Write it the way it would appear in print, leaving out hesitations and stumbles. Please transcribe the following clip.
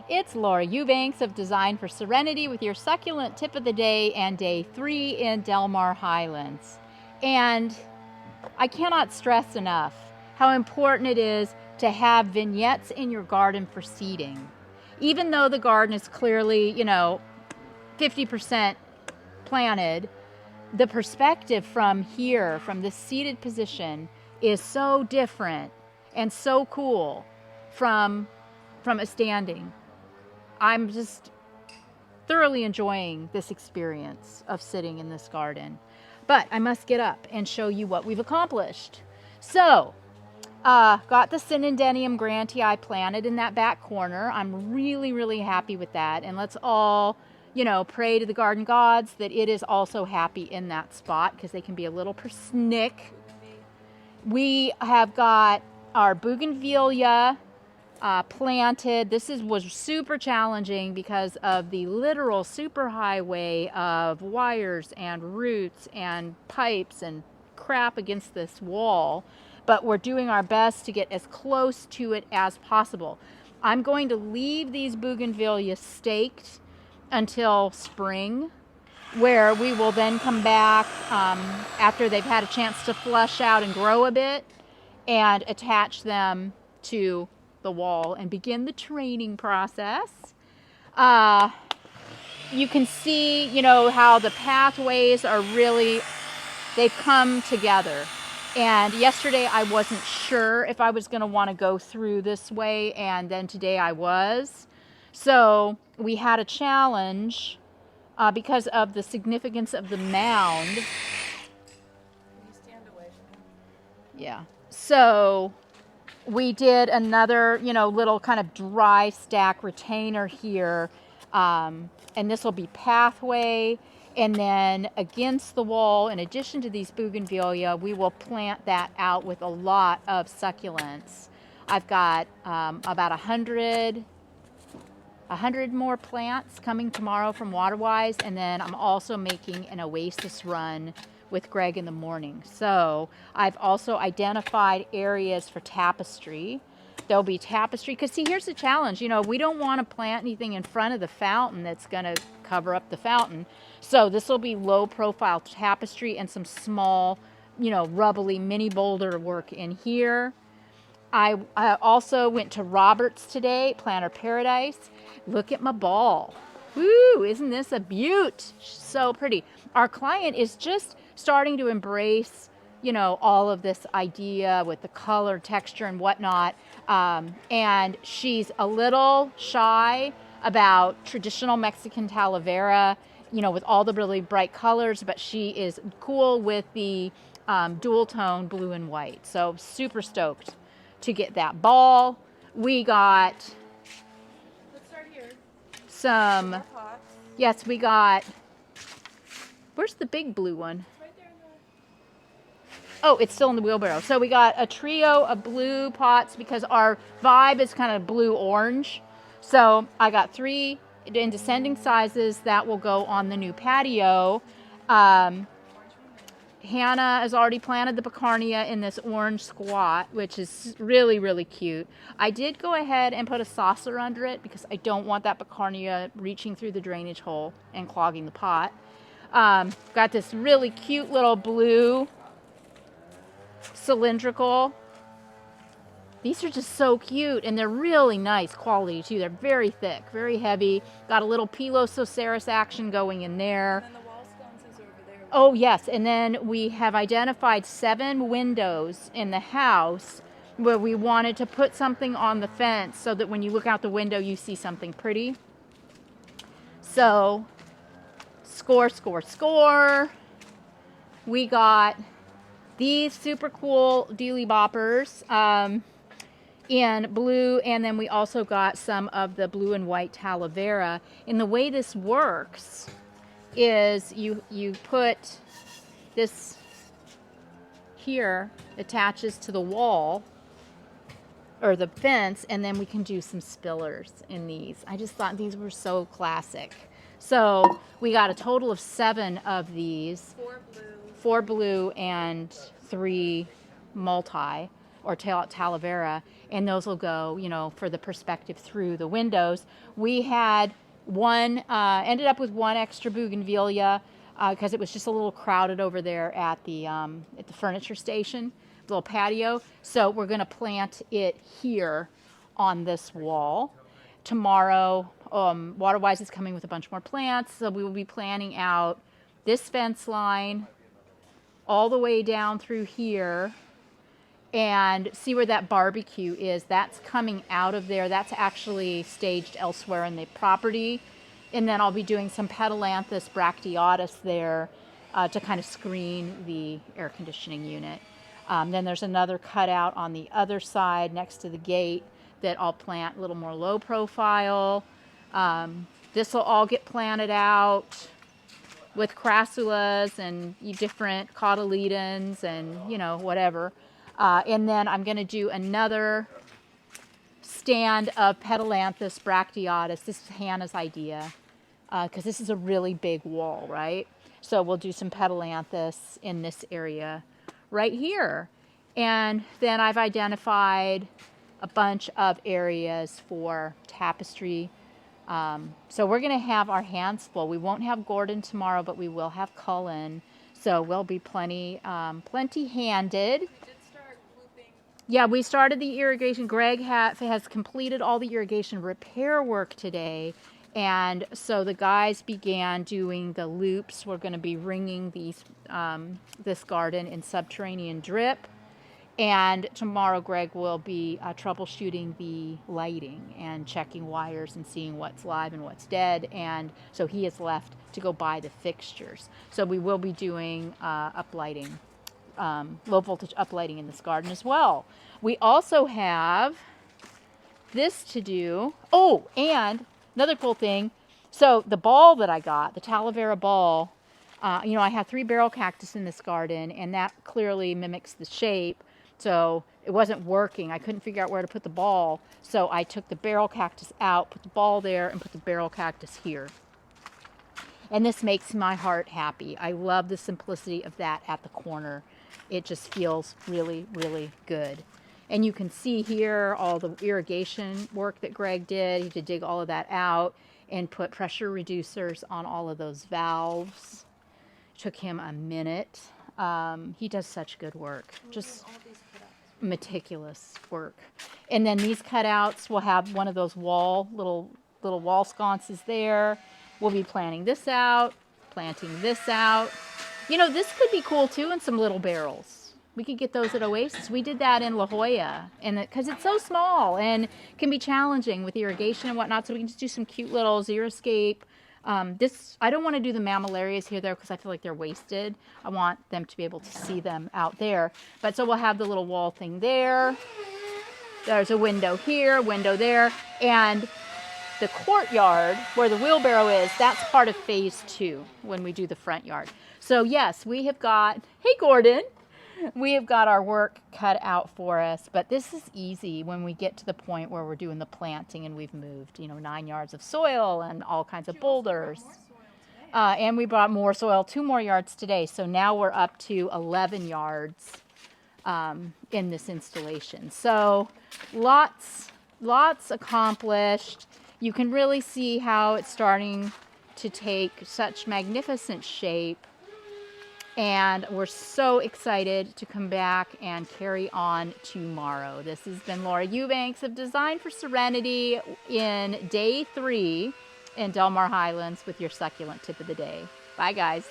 It's Laura Eubanks of Design for Serenity with your succulent tip of the day and day 3 in Del Mar Highlands. And I cannot stress enough how important it is to have vignettes in your garden for seeding. Even though the garden is clearly, 50% planted, the perspective from here, from this seated position, is so different and so cool from a standing. I'm just thoroughly enjoying this experience of sitting in this garden. But I must get up and show you what we've accomplished. So, got the Synodenium grantii planted in that back corner. I'm really, really happy with that. And let's all, pray to the garden gods that it is also happy in that spot because they can be a little persnick. We have got our bougainvillea planted. This was super challenging because of the literal superhighway of wires and roots and pipes and crap against this wall, but we're doing our best to get as close to it as possible. I'm going to leave these bougainvillea staked until spring, where we will then come back after they've had a chance to flush out and grow a bit and attach them to the wall and begin the training process. You can see, how the pathways are really, they've come together. And yesterday I wasn't sure if I was going to want to go through this way, and then today I was. So we had a challenge because of the significance of the mound. Can you stand away from me? Yeah. So we did another, little kind of dry stack retainer here. And this will be pathway. And then against the wall, in addition to these bougainvillea, we will plant that out with a lot of succulents. I've got about 100 more plants coming tomorrow from Waterwise. And then I'm also making an oasis run with Greg in the morning. So I've also identified areas for tapestry. There'll be tapestry, because see, here's the challenge. We don't want to plant anything in front of the fountain that's going to cover up the fountain. So this will be low profile tapestry and some small, rubbly mini boulder work in here. I also went to Robert's today, Planter Paradise. Look at my ball. Woo, isn't this a beaut? So pretty. Our client is just starting to embrace, all of this idea with the color, texture, and whatnot. And she's a little shy about traditional Mexican talavera, with all the really bright colors, but she is cool with the dual tone blue and white. So super stoked to get that ball. We got some, yes, we got, where's the big blue one? Oh, it's still in the wheelbarrow. So we got a trio of blue pots because our vibe is kind of blue-orange. So I got 3 in descending sizes that will go on the new patio. Hannah has already planted the picarnia in this orange squat, which is really, really cute. I did go ahead and put a saucer under it because I don't want that picarnia reaching through the drainage hole and clogging the pot. Got this really cute little blue cylindrical. These are just so cute, and they're really nice quality too. They're very thick, very heavy. Got a little Pilosoceras action going in there. And then the wall sconce is over there. Oh yes, and then we have identified 7 windows in the house where we wanted to put something on the fence so that when you look out the window you see something pretty. So score. We got these super cool dealy boppers in blue, and then we also got some of the blue and white talavera. And the way this works is you put this here, attaches to the wall or the fence, and then we can do some spillers in these. I just thought these were so classic. So we got a total of 7 of these. 4 blue and 3 multi or aloe vera, and those will go, you know, for the perspective through the windows. We had ended up with one extra bougainvillea because it was just a little crowded over there at the furniture station, little patio. So we're going to plant it here on this wall. Tomorrow, Waterwise is coming with a bunch more plants, so we will be planning out this fence line all the way down through here, and see where that barbecue is. That's coming out of there. That's actually staged elsewhere in the property. And then I'll be doing some Petalanthus bracteatus there to kind of screen the air conditioning unit. Then there's another cutout on the other side next to the gate that I'll plant a little more low profile. This will all get planted out with crassulas and different cotyledons and, you know, whatever. And then I'm going to do another stand of Petalanthus bracteatus. This is Hannah's idea because this is a really big wall, right? So we'll do some Petalanthus in this area right here. And then I've identified a bunch of areas for tapestry. So we're going to have our hands full. We won't have Gordon tomorrow, but we will have Cullen. So we'll be plenty handed. Yeah, we started the irrigation. Greg has completed all the irrigation repair work today. And so the guys began doing the loops. We're going to be ringing this garden in subterranean drip. And tomorrow Greg will be troubleshooting the lighting and checking wires and seeing what's live and what's dead. And so he is left to go buy the fixtures. So we will be doing uplighting. Low voltage uplighting in this garden as well. We also have this to do. Oh, and another cool thing. So the ball that I got, the aloe vera ball, you know, I have 3 barrel cactus in this garden, and that clearly mimics the shape. So it wasn't working. I couldn't figure out where to put the ball. So I took the barrel cactus out, put the ball there, and put the barrel cactus here. And this makes my heart happy. I love the simplicity of that at the corner. It just feels really, really good. And you can see here all the irrigation work that Greg did. He did dig all of that out and put pressure reducers on all of those valves. It took him a minute. He does such good work. Just meticulous work. And then these cutouts will have one of those little wall sconces there. We'll be planting this out, planting this out. You know, this could be cool too in some little barrels. We could get those at Oasis. We did that in La Jolla, and because it's so small and can be challenging with irrigation and whatnot, so we can just do some cute little xeriscape. I don't want to do the mammillarias here, though, because I feel like they're wasted. I want them to be able to see them out there. But so we'll have the little wall thing there. There's a window here, window there, and the courtyard where the wheelbarrow is, that's part of phase 2 when we do the front yard. So yes, we have got, hey Gordon, we have got our work cut out for us, but this is easy when we get to the point where we're doing the planting and we've moved, 9 yards of soil and all kinds of boulders. And we brought more soil, 2 more yards today. So now we're up to 11 yards in this installation. So lots accomplished. You can really see how it's starting to take such magnificent shape. And we're so excited to come back and carry on tomorrow. This has been Laura Eubanks of Design for Serenity in day 3 in Del Mar Highlands with your succulent tip of the day. Bye, guys.